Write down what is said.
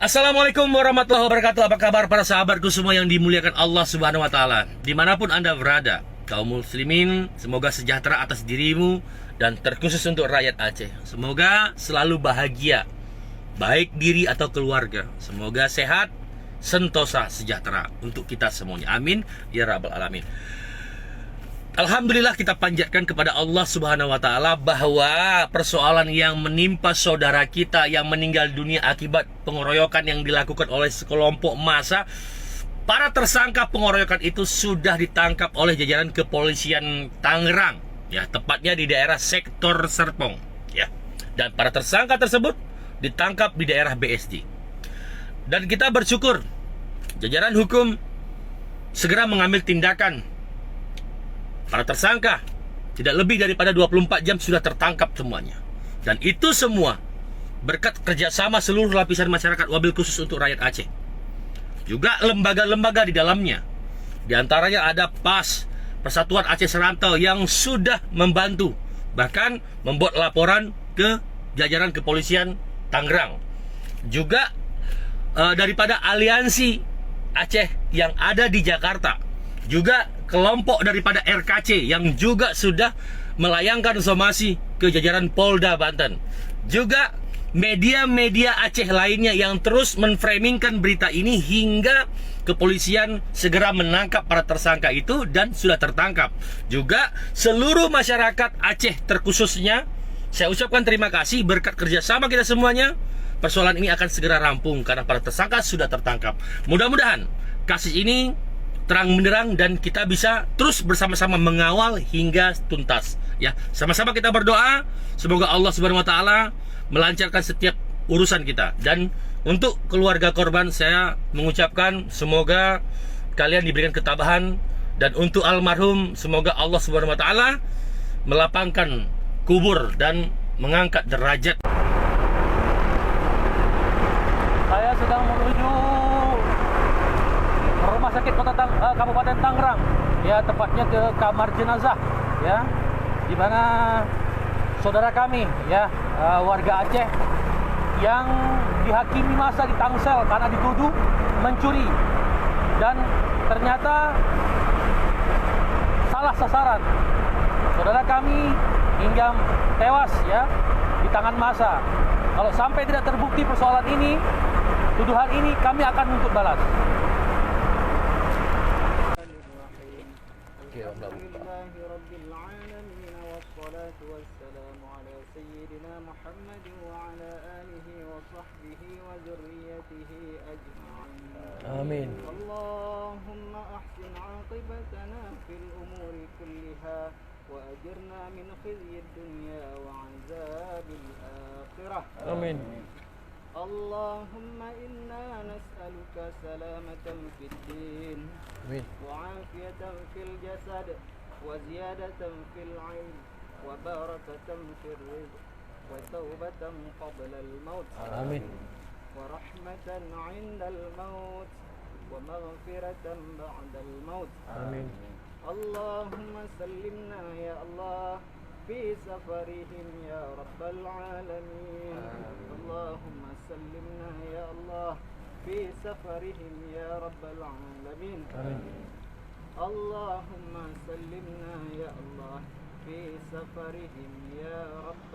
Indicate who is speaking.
Speaker 1: Assalamualaikum warahmatullahi wabarakatuh. Apa kabar para sahabatku semua yang dimuliakan Allah Subhanahu wa Ta'ala, dimanapun Anda berada, kaum muslimin, semoga sejahtera atas dirimu dan terkhusus untuk rakyat Aceh. Semoga selalu bahagia, baik diri atau keluarga. Semoga sehat, sentosa, sejahtera untuk kita semuanya. Amin ya rabbal alamin. Alhamdulillah, kita panjatkan kepada Allah Subhanahu wa Ta'ala bahwa persoalan yang menimpa saudara kita yang meninggal dunia akibat pengeroyokan yang dilakukan oleh sekelompok massa, para tersangka pengeroyokan itu sudah ditangkap oleh jajaran kepolisian Tangerang, ya, tepatnya di daerah sektor Serpong, ya. Dan para tersangka tersebut ditangkap di daerah BSD. Dan kita bersyukur jajaran hukum segera mengambil tindakan. Para tersangka tidak lebih daripada 24 jam sudah tertangkap semuanya. Dan itu semua berkat kerjasama seluruh lapisan masyarakat, wabil khusus untuk rakyat Aceh. Juga lembaga-lembaga di dalamnya. Di antaranya ada PAS, Persatuan Aceh Serantau, yang sudah membantu, bahkan membuat laporan ke jajaran kepolisian Tangerang. Juga daripada aliansi Aceh yang ada di Jakarta. Juga kelompok daripada RKC yang juga sudah melayangkan somasi ke jajaran Polda Banten. Juga media-media Aceh lainnya yang terus menframingkan berita ini hingga kepolisian segera menangkap para tersangka itu dan sudah tertangkap. Juga seluruh masyarakat Aceh terkhususnya, saya ucapkan terima kasih. Berkat kerjasama kita semuanya, persoalan ini akan segera rampung karena para tersangka sudah tertangkap. Mudah-mudahan kasus ini terang benderang dan kita bisa terus bersama-sama mengawal hingga tuntas, ya. Sama-sama kita berdoa semoga Allah Subhanahu wa Ta'ala melancarkan setiap urusan kita. Dan untuk keluarga korban, saya mengucapkan semoga kalian diberikan ketabahan, dan untuk almarhum semoga Allah Subhanahu wa Ta'ala melapangkan kubur dan mengangkat derajat. Saya sedang menuju Rumah Sakit Kota Kabupaten Tangerang, ya, tepatnya ke kamar jenazah, ya, di mana saudara kami, ya, warga Aceh yang dihakimi massa di Tangsel karena dituduh mencuri dan ternyata salah sasaran. Saudara kami hingga tewas, ya, di tangan massa. Kalau sampai tidak terbukti persoalan ini, tuduhan ini, kami akan menuntut balas. Amin.
Speaker 2: Allahumma ahsin aqibatana fil umuri kulliha wa ajirna min khizyid dunya wa azabil akhirah.
Speaker 1: Amin.
Speaker 2: Allahumma inna nas'aluka salamatan fid din wa afiyatan fil jasad wa ziyadatan fil ilm wa barakatan fil rizq wa taubatan qabla al maut.
Speaker 1: Amin.
Speaker 2: wa rahmatan 'inda al maut wa maghfiratan ba'da al maut.
Speaker 1: Amin.
Speaker 2: Allahumma sallimna ya Allah في سفرهم يا رب العالمين. اللهم سلمنا يا الله في سفرهم يا رب العالمين. اللهم سلمنا يا الله في سفرهم يا رب